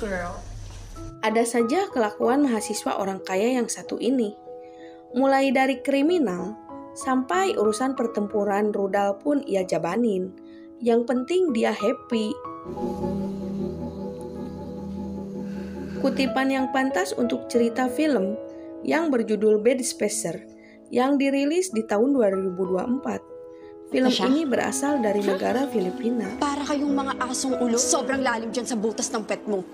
girl. Ada saja kelakuan mahasiswa orang kaya yang satu ini. Mulai dari kriminal sampai urusan pertempuran rudal pun ia jabanin. Yang penting dia happy. Kutipan yang pantas untuk cerita film yang berjudul Bad Spacer yang dirilis di tahun 2024. Film ini berasal dari negara Filipina. Para kayong mga asong ulo, sobrang lalim dyan sa butas ng pet mo.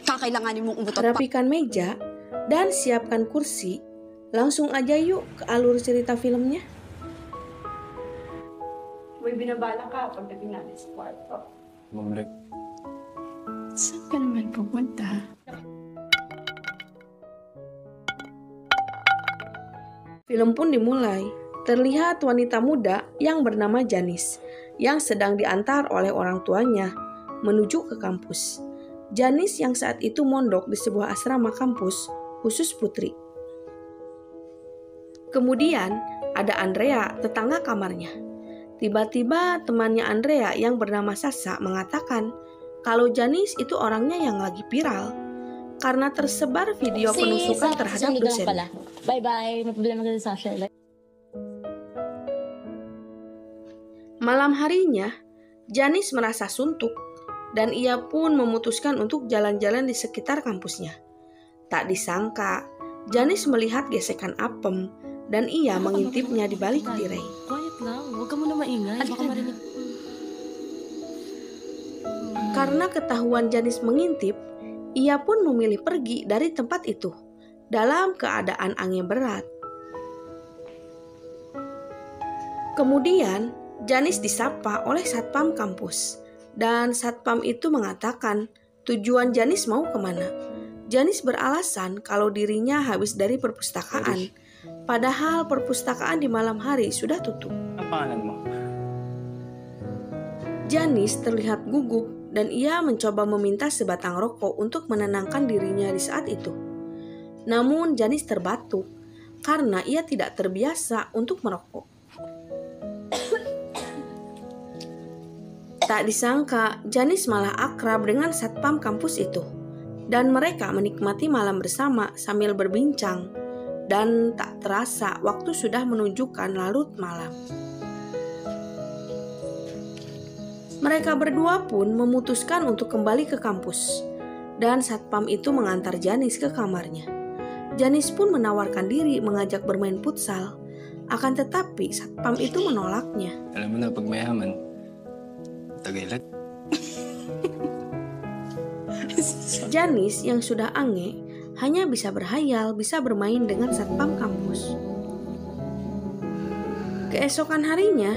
Kakailanganin mong umutot pa. Rapikan meja dan siapkan kursi. Langsung aja yuk ke alur cerita filmnya. May binabala ka pagdating natin sa kwarto. Mamalik. Saan ka naman pupunta? Film pun dimulai. Terlihat wanita muda yang bernama Janice yang sedang diantar oleh orang tuanya menuju ke kampus. Janice yang saat itu mondok di sebuah asrama kampus khusus putri. Kemudian ada Andrea, tetangga kamarnya. Tiba-tiba temannya Andrea yang bernama Sasa mengatakan kalau Janice itu orangnya yang lagi viral karena tersebar video penusukan terhadap dosennya. Bye-bye, may problema ka sa Sasha. Malam harinya, Janice merasa suntuk dan ia pun memutuskan untuk jalan-jalan di sekitar kampusnya. Tak disangka, Janice melihat gesekan apem dan ia mengintipnya di balik tirai. Quiet lang, huwag ka muna maingay, baka marinig. Karena ketahuan Janice mengintip, ia pun memilih pergi dari tempat itu dalam keadaan angin berat. Kemudian, Janice disapa oleh satpam kampus. Dan satpam itu mengatakan tujuan Janice mau kemana. Janice beralasan kalau dirinya habis dari perpustakaan. Padahal perpustakaan di malam hari sudah tutup. Ang pangalan mo? Janice terlihat gugup dan ia mencoba meminta sebatang rokok untuk menenangkan dirinya di saat itu. Namun Janice terbatuk karena ia tidak terbiasa untuk merokok. Tak disangka, Janice malah akrab dengan satpam kampus itu. Dan mereka menikmati malam bersama sambil berbincang. Dan tak terasa waktu sudah menunjukkan larut malam. Mereka berdua pun memutuskan untuk kembali ke kampus. Dan satpam itu mengantar Janice ke kamarnya. Janice pun menawarkan diri mengajak bermain futsal. Akan tetapi satpam itu menolaknya. Alam mo na, pag mayaman, tagailan. Janice yang sudah ange hanya bisa berhayal bisa bermain dengan satpam kampus. Keesokan harinya,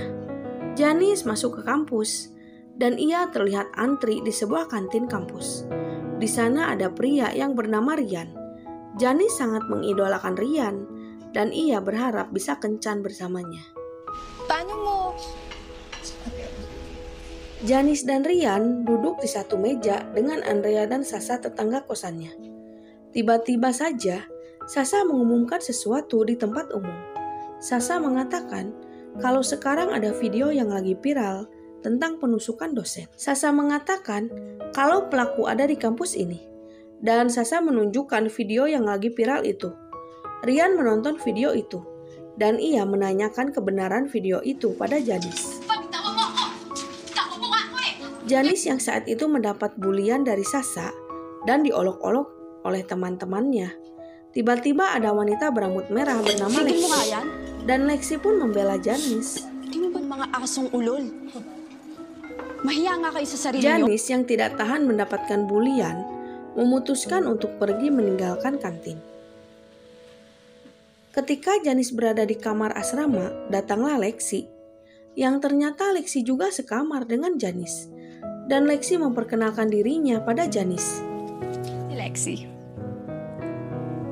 Janice masuk ke kampus dan ia terlihat antri di sebuah kantin kampus. Di sana ada pria yang bernama Rian. Janice sangat mengidolakan Rian dan ia berharap bisa kencan bersamanya. Paano mo? Janice dan Rian duduk di satu meja dengan Andrea dan Sasa tetangga kosannya. Tiba-tiba saja, Sasa mengumumkan sesuatu di tempat umum. Sasa mengatakan kalau sekarang ada video yang lagi viral tentang penusukan dosen. Sasa mengatakan kalau pelaku ada di kampus ini. Dan Sasa menunjukkan video yang lagi viral itu. Rian menonton video itu. Dan ia menanyakan kebenaran video itu pada Janice. Janice yang saat itu mendapat bulian dari Sasa dan diolok-olok oleh teman-temannya. Tiba-tiba ada wanita berambut merah bernama Lexi. Dan Lexi pun membela Janice. Di mo ba mga asong ulol? Mahiya nga kayo sa sarili Janice yang tidak tahan mendapatkan bulian memutuskan untuk pergi meninggalkan kantin. Ketika Janice berada di kamar asrama, datanglah Lexi. Yang ternyata Lexi juga sekamar dengan Janice. Dan Lexi memperkenalkan dirinya pada Janice. Lexi.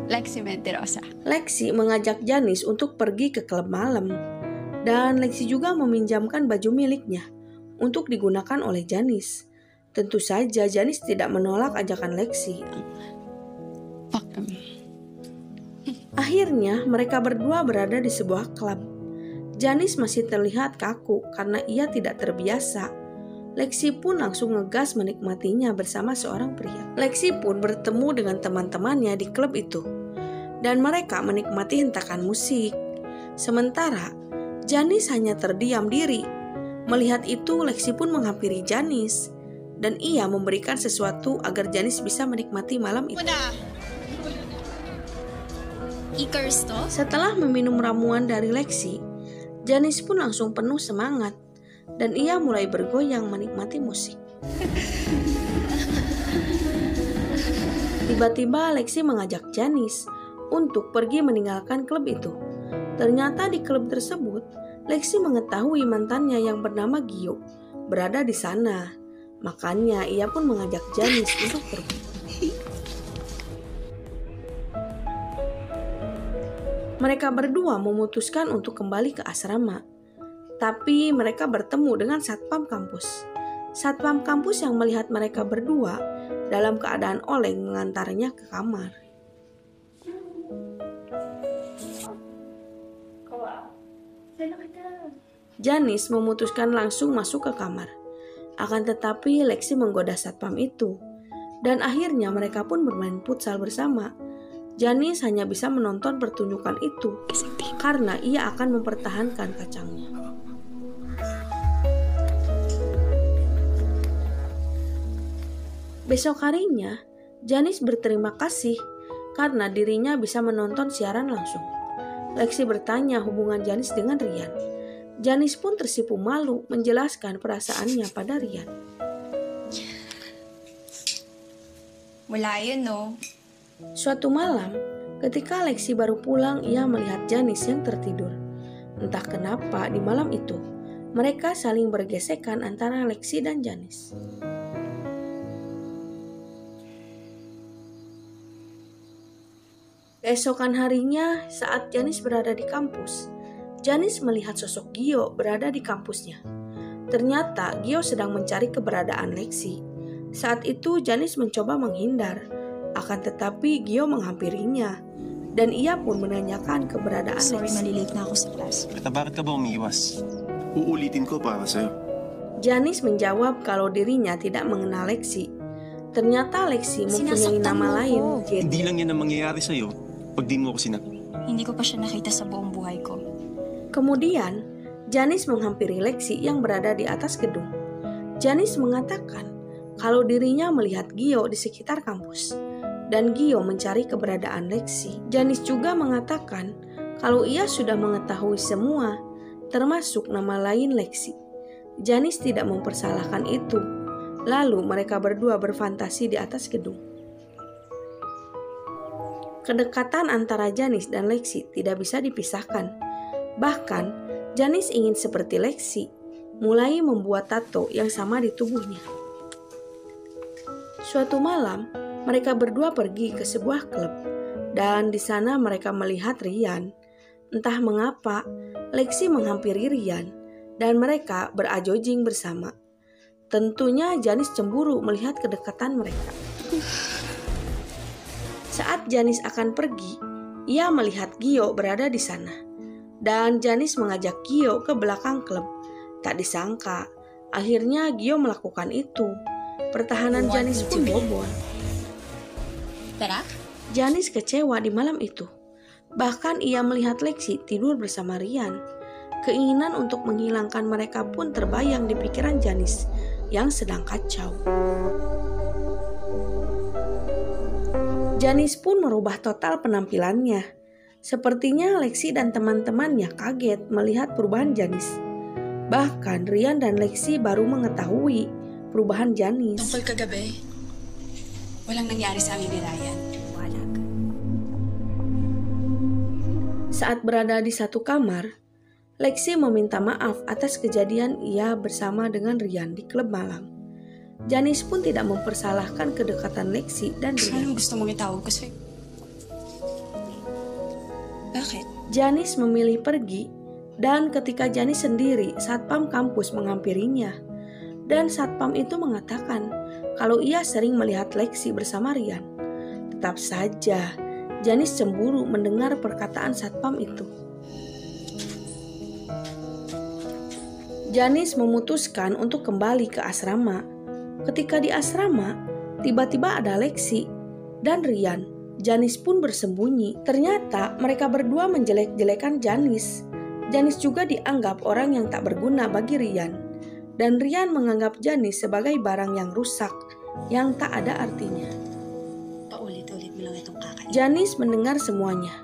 Lexi Mentirosa. Lexi mengajak Janice untuk pergi ke klub malam. Dan Lexi juga meminjamkan baju miliknya untuk digunakan oleh Janice. Tentu saja Janice tidak menolak ajakan Lexi. Akhirnya mereka berdua berada di sebuah klub. Janice masih terlihat kaku karena ia tidak terbiasa. Lexi pun langsung ngegas menikmatinya bersama seorang pria. Lexi pun bertemu dengan teman-temannya di klub itu, dan mereka menikmati hentakan musik. Sementara Janice hanya terdiam diri. Melihat itu, Lexi pun menghampiri Janice, dan ia memberikan sesuatu agar Janice bisa menikmati malam itu. Setelah meminum ramuan dari Lexi, Janice pun langsung penuh semangat, dan ia mulai bergoyang menikmati musik. Tiba-tiba Lexi mengajak Janice untuk pergi meninggalkan klub itu. Ternyata di klub tersebut, Lexi mengetahui mantannya yang bernama Gio berada di sana. Makanya ia pun mengajak Janice untuk pergi. Mereka berdua memutuskan untuk kembali ke asrama. Tapi mereka bertemu dengan satpam kampus. Satpam kampus yang melihat mereka berdua dalam keadaan oleng mengantarnya ke kamar. Janice memutuskan langsung masuk ke kamar. Akan tetapi Lexi menggoda satpam itu. Dan akhirnya mereka pun bermain futsal bersama. Janice hanya bisa menonton pertunjukan itu karena ia akan mempertahankan kacangnya. Besok harinya, Janice berterima kasih karena dirinya bisa menonton siaran langsung. Lexi bertanya hubungan Janice dengan Rian. Janice pun tersipu malu menjelaskan perasaannya pada Rian. Wala yun, no? Suatu malam, ketika Lexi baru pulang, ia melihat Janice yang tertidur. Entah kenapa di malam itu, mereka saling bergesekan antara Lexi dan Janice. Keesokan harinya, saat Janice berada di kampus, Janice melihat sosok Gio berada di kampusnya. Ternyata Gio sedang mencari keberadaan Lexi. Saat itu Janice mencoba menghindar, akan tetapi Gio menghampirinya, dan ia pun menanyakan keberadaan Sorry, Lexi. malilate na ako sa class. Rita, bakit ka ba umiiwas? Uulitin ko para sa'yo. Janice menjawab kalau dirinya tidak mengenal Lexi. Ternyata Lexi mempunyai Sinasaktan nama mo lain, ko. Jen. Hindi lang yan ang mangyayari sa'yo pag di mo ako Hindi ko pa siya nakita sa buong buhay ko. Kemudian, Janice menghampiri Lexi yang berada di atas gedung. Janice mengatakan kalau dirinya melihat Gio di sekitar kampus, dan Gio mencari keberadaan Lexi. Janice juga mengatakan kalau ia sudah mengetahui semua, termasuk nama lain Lexi. Janice tidak mempersalahkan itu. Lalu mereka berdua berfantasi di atas gedung. Kedekatan antara Janice dan Lexi tidak bisa dipisahkan. Bahkan, Janice ingin seperti Lexi, mulai membuat tato yang sama di tubuhnya. Suatu malam, mereka berdua pergi ke sebuah klub, dan di sana mereka melihat Rian. Entah mengapa, Lexi menghampiri Rian, dan mereka berajojing bersama. Tentunya Janice cemburu melihat kedekatan mereka. Saat Janice akan pergi, ia melihat Gio berada di sana. Dan Janice mengajak Gio ke belakang klub. Tak disangka, akhirnya Gio melakukan itu. Pertahanan Janice pun bobol. Tara? Janice kecewa di malam itu. Bahkan ia melihat Lexi tidur bersama Rian. Keinginan untuk menghilangkan mereka pun terbayang di pikiran Janice yang sedang kacau. Janice pun merubah total penampilannya. Sepertinya Lexi dan teman-temannya kaget melihat perubahan Janice. Bahkan Rian dan Lexi baru mengetahui perubahan Janice. Tungkol kagabi, walang nangyari sa amin ni Ryan. Saat berada di satu kamar, Lexi meminta maaf atas kejadian ia bersama dengan Rian di klub malam. Janice pun tidak mempersalahkan kedekatan Lexi dan Rian. Anong gusto mong itawag ko sa'yo? Bakit? Janice memilih pergi, dan ketika Janice sendiri, satpam kampus menghampirinya. Dan satpam itu mengatakan kalau ia sering melihat Lexi bersama Rian. Tetap saja, Janice cemburu mendengar perkataan satpam itu. Janice memutuskan untuk kembali ke asrama. Ketika di asrama, tiba-tiba ada Lexi dan Ryan. Janice pun bersembunyi. Ternyata mereka berdua menjelek-jelekan Janice. Janice juga dianggap orang yang tak berguna bagi Ryan. Dan Ryan menganggap Janice sebagai barang yang rusak, yang tak ada artinya. Paulit-ulit mo lang itong kakay. Janice mendengar semuanya.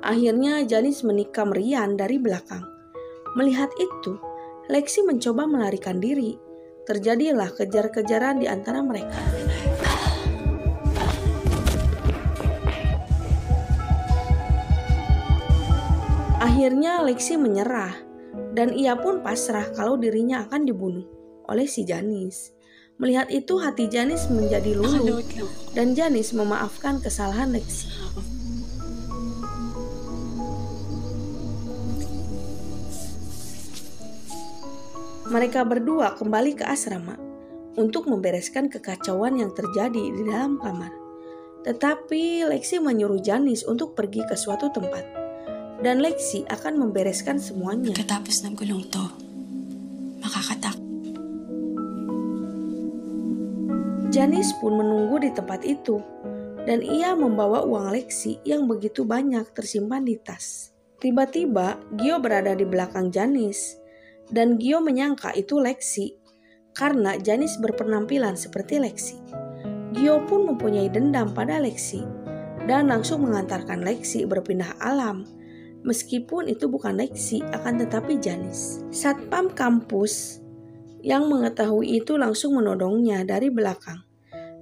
Akhirnya Janice menikam Ryan dari belakang. Melihat itu, Lexi mencoba melarikan diri. Terjadilah kejar-kejaran di antara mereka. Akhirnya Lexi menyerah dan ia pun pasrah kalau dirinya akan dibunuh oleh si Janice. Melihat itu hati Janice menjadi luluh dan Janice memaafkan kesalahan Lexi. Mereka berdua kembali ke asrama untuk membereskan kekacauan yang terjadi di dalam kamar. Tetapi Lexi menyuruh Janice untuk pergi ke suatu tempat. Dan Lexi akan membereskan semuanya. Katapos ng gulong to, makakatak. Janice pun menunggu di tempat itu. Dan ia membawa uang Lexi yang begitu banyak tersimpan di tas. Tiba-tiba Gio berada di belakang Janice. Dan Gio menyangka itu Lexi. Karena Janice berpenampilan seperti Lexi. Gio pun mempunyai dendam pada Lexi. Dan langsung mengantarkan Lexi berpindah alam. Meskipun itu bukan Lexi, akan tetapi Janice. Satpam kampus yang mengetahui itu langsung menodongnya dari belakang.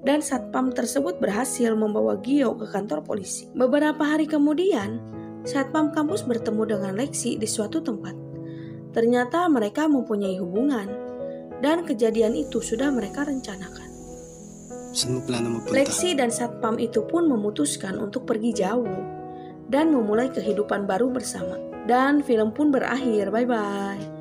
Dan satpam tersebut berhasil membawa Gio ke kantor polisi. Beberapa hari kemudian, satpam kampus bertemu dengan Lexi di suatu tempat. Ternyata mereka mempunyai hubungan. Dan kejadian itu sudah mereka rencanakan. Saan mo plano magpunta? Lexi dan satpam itu pun memutuskan untuk pergi jauh dan memulai kehidupan baru bersama. Dan film pun berakhir. Bye-bye.